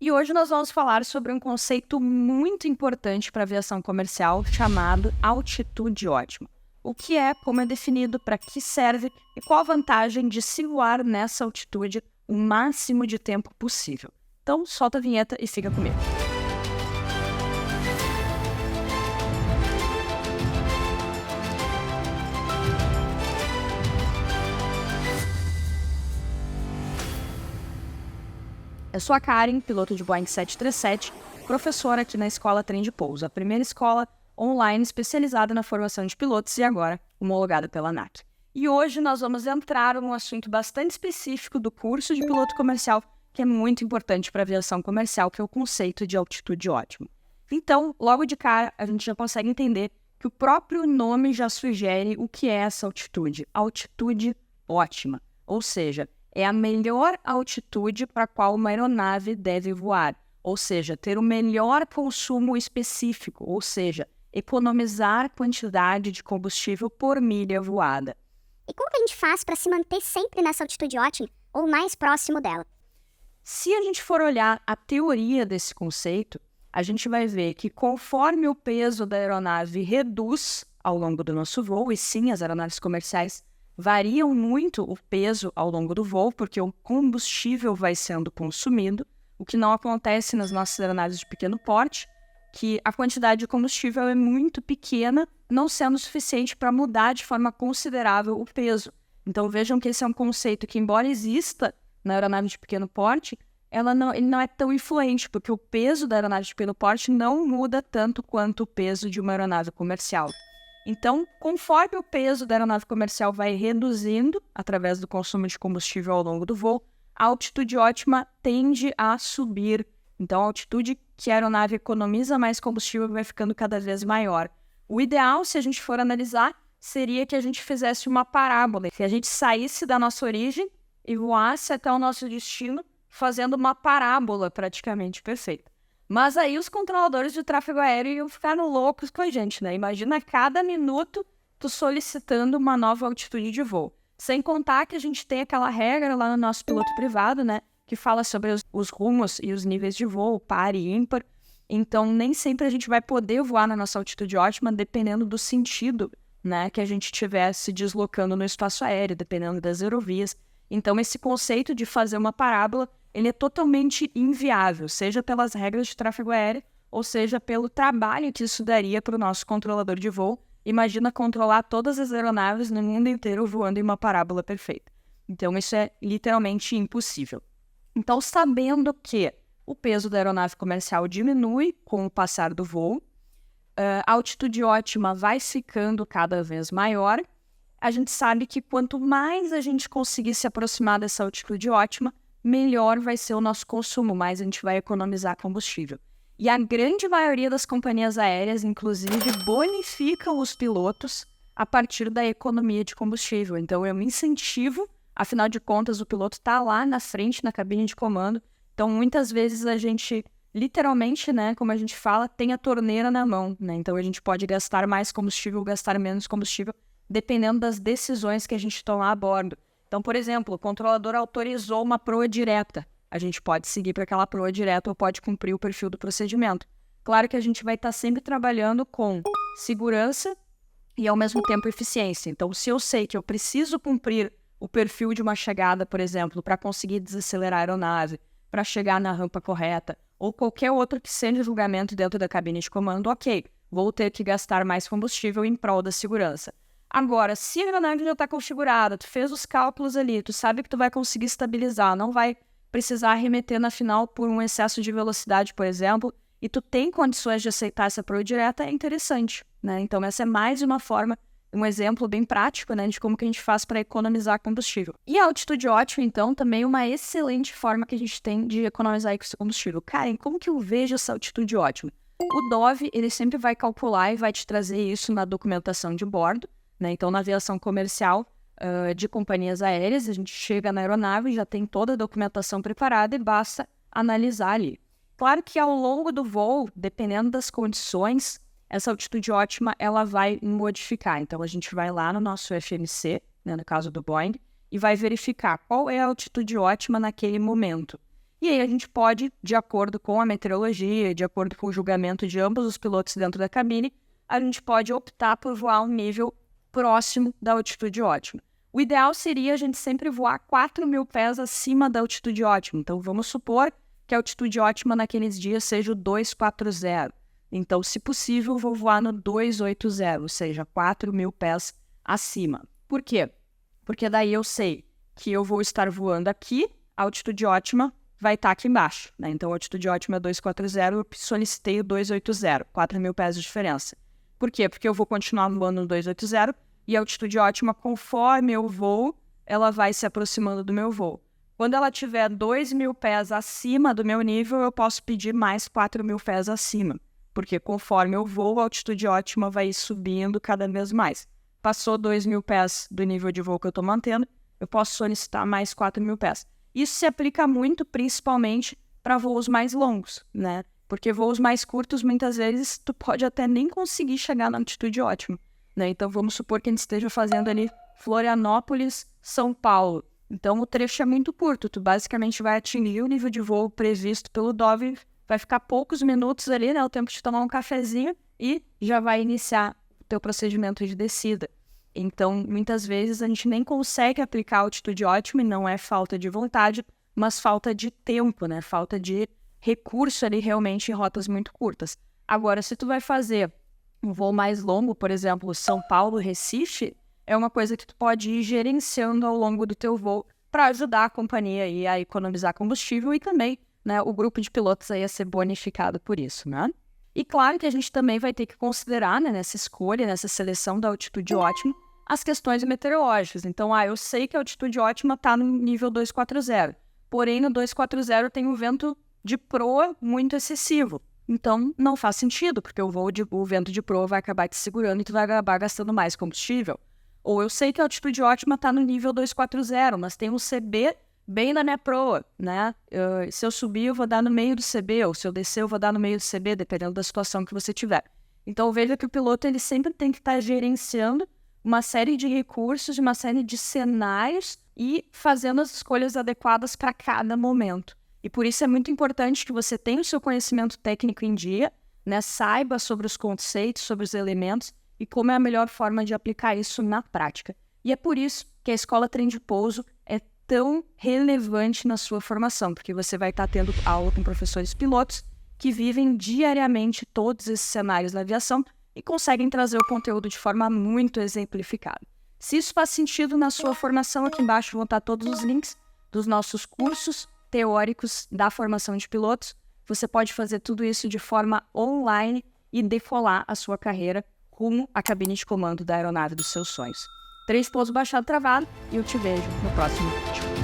E hoje nós vamos falar sobre um conceito muito importante para a aviação comercial chamado altitude ótima. O que é, como é definido, para que serve e qual a vantagem de se voar nessa altitude o máximo de tempo possível. Então solta a vinheta e fica comigo. Eu sou a Karen, piloto de Boeing 737, professora aqui na Escola Trem de Pouso, a primeira escola online especializada na formação de pilotos e agora homologada pela ANAC. E hoje nós vamos entrar num assunto bastante específico do curso de piloto comercial, que é muito importante para a aviação comercial, que é o conceito de altitude ótima. Então, logo de cara, a gente já consegue entender que o próprio nome já sugere o que é essa altitude. Altitude ótima, ou seja, é a melhor altitude para a qual uma aeronave deve voar, ou seja, ter o melhor consumo específico, ou seja, economizar quantidade de combustível por milha voada. E como que a gente faz para se manter sempre nessa altitude ótima ou mais próximo dela? Se a gente for olhar a teoria desse conceito, a gente vai ver que conforme o peso da aeronave reduz ao longo do nosso voo, e sim, as aeronaves comerciais variam muito o peso ao longo do voo, porque o combustível vai sendo consumido, o que não acontece nas nossas aeronaves de pequeno porte, que a quantidade de combustível é muito pequena, não sendo suficiente para mudar de forma considerável o peso. Então vejam que esse é um conceito que, embora exista na aeronave de pequeno porte, ele não é tão influente, porque o peso da aeronave de pequeno porte não muda tanto quanto o peso de uma aeronave comercial. Então, conforme o peso da aeronave comercial vai reduzindo através do consumo de combustível ao longo do voo, a altitude ótima tende a subir. Então, a altitude que a aeronave economiza mais combustível vai ficando cada vez maior. O ideal, se a gente for analisar, seria que a gente fizesse uma parábola, que a gente saísse da nossa origem e voasse até o nosso destino, fazendo uma parábola praticamente perfeita. Mas aí os controladores de tráfego aéreo iam ficar loucos com a gente, né? Imagina cada minuto tu solicitando uma nova altitude de voo. Sem contar que a gente tem aquela regra lá no nosso piloto privado, né? Que fala sobre os rumos e os níveis de voo, par e ímpar. Então, nem sempre a gente vai poder voar na nossa altitude ótima, dependendo do sentido, né? Que a gente estiver se deslocando no espaço aéreo, dependendo das aerovias. Então, esse conceito de fazer uma parábola, ele é totalmente inviável, seja pelas regras de tráfego aéreo, ou seja pelo trabalho que isso daria para o nosso controlador de voo. Imagina controlar todas as aeronaves no mundo inteiro voando em uma parábola perfeita. Então, isso é literalmente impossível. Então, sabendo que o peso da aeronave comercial diminui com o passar do voo, a altitude ótima vai ficando cada vez maior, a gente sabe que quanto mais a gente conseguir se aproximar dessa altitude ótima, melhor vai ser o nosso consumo, mais a gente vai economizar combustível. E a grande maioria das companhias aéreas, inclusive, bonificam os pilotos a partir da economia de combustível. Então, é um incentivo, afinal de contas, o piloto está lá na frente, na cabine de comando. Então, muitas vezes a gente, literalmente, né, como a gente fala, tem a torneira na mão, né? Então, a gente pode gastar mais combustível, gastar menos combustível, dependendo das decisões que a gente tomar a bordo. Então, por exemplo, o controlador autorizou uma proa direta. A gente pode seguir para aquela proa direta ou pode cumprir o perfil do procedimento. Claro que a gente vai estar sempre trabalhando com segurança e, ao mesmo tempo, eficiência. Então, se eu sei que eu preciso cumprir o perfil de uma chegada, por exemplo, para conseguir desacelerar a aeronave, para chegar na rampa correta, ou qualquer outro que seja julgamento dentro da cabine de comando, ok, vou ter que gastar mais combustível em prol da segurança. Agora, se a aeronave já está configurada, tu fez os cálculos ali, tu sabe que tu vai conseguir estabilizar, não vai precisar arremeter na final por um excesso de velocidade, por exemplo, e tu tem condições de aceitar essa proa direta, é interessante, né? Então, essa é mais uma forma, um exemplo bem prático, né, de como que a gente faz para economizar combustível. E a altitude ótima, então, também é uma excelente forma que a gente tem de economizar esse combustível. Karen, como que eu vejo essa altitude ótima? O DOV, ele sempre vai calcular e vai te trazer isso na documentação de bordo, né? Então, na aviação comercial de companhias aéreas, a gente chega na aeronave, já tem toda a documentação preparada e basta analisar ali. Claro que ao longo do voo, dependendo das condições, essa altitude ótima ela vai modificar. Então, a gente vai lá no nosso FMC, né, no caso do Boeing, e vai verificar qual é a altitude ótima naquele momento. E aí a gente pode, de acordo com a meteorologia, de acordo com o julgamento de ambos os pilotos dentro da cabine, a gente pode optar por voar um nível próximo da altitude ótima. O ideal seria a gente sempre voar 4.000 pés acima da altitude ótima. Então, vamos supor que a altitude ótima naqueles dias seja o 240. Então, se possível, vou voar no 280, ou seja, 4.000 pés acima. Por quê? Porque daí eu sei que eu vou estar voando aqui, a altitude ótima vai estar aqui embaixo, né? Então, a altitude ótima é 240, eu solicitei o 280, 4.000 pés de diferença. Por quê? Porque eu vou continuar voando no 280 e a altitude ótima, conforme eu voo, ela vai se aproximando do meu voo. Quando ela tiver 2.000 pés acima do meu nível, eu posso pedir mais 4.000 pés acima, porque conforme eu voo, a altitude ótima vai ir subindo cada vez mais. Passou 2.000 pés do nível de voo que eu estou mantendo, eu posso solicitar mais 4.000 pés. Isso se aplica muito, principalmente, para voos mais longos, né? Porque voos mais curtos, muitas vezes, tu pode até nem conseguir chegar na altitude ótima, né? Então, vamos supor que a gente esteja fazendo ali Florianópolis, São Paulo. Então, o trecho é muito curto. Tu basicamente vai atingir o nível de voo previsto pelo DOV, vai ficar poucos minutos ali, né? O tempo de tomar um cafezinho e já vai iniciar o teu procedimento de descida. Então, muitas vezes, a gente nem consegue aplicar a altitude ótima e não é falta de vontade, mas falta de tempo, né? Falta de recurso ali realmente em rotas muito curtas. Agora, se tu vai fazer um voo mais longo, por exemplo, São Paulo-Recife, é uma coisa que tu pode ir gerenciando ao longo do teu voo para ajudar a companhia aí a economizar combustível e também, né, o grupo de pilotos aí a ser bonificado por isso, né? E claro que a gente também vai ter que considerar, né, nessa escolha, nessa seleção da altitude ótima, as questões meteorológicas. Então, eu sei que a altitude ótima está no nível 240, porém no 240 tem um vento de proa muito excessivo. Então, não faz sentido, porque o vento de proa vai acabar te segurando e tu vai acabar gastando mais combustível. Ou eu sei que a altitude ótima está no nível 240, mas tem um CB bem na minha proa, né? Se eu subir, eu vou dar no meio do CB, ou se eu descer, eu vou dar no meio do CB, dependendo da situação que você tiver. Então, veja que o piloto ele sempre tem que estar gerenciando uma série de recursos, uma série de cenários e fazendo as escolhas adequadas para cada momento. E por isso é muito importante que você tenha o seu conhecimento técnico em dia, né? Saiba sobre os conceitos, sobre os elementos e como é a melhor forma de aplicar isso na prática. E é por isso que a Escola Trem de Pouso é tão relevante na sua formação, porque você vai estar tendo aula com professores pilotos que vivem diariamente todos esses cenários na aviação e conseguem trazer o conteúdo de forma muito exemplificada. Se isso faz sentido na sua formação, aqui embaixo vão estar todos os links dos nossos cursos teóricos da formação de pilotos. Você pode fazer tudo isso de forma online e decolar a sua carreira rumo à cabine de comando da aeronave dos seus sonhos. 3 pontos baixado travado e eu te vejo no próximo vídeo.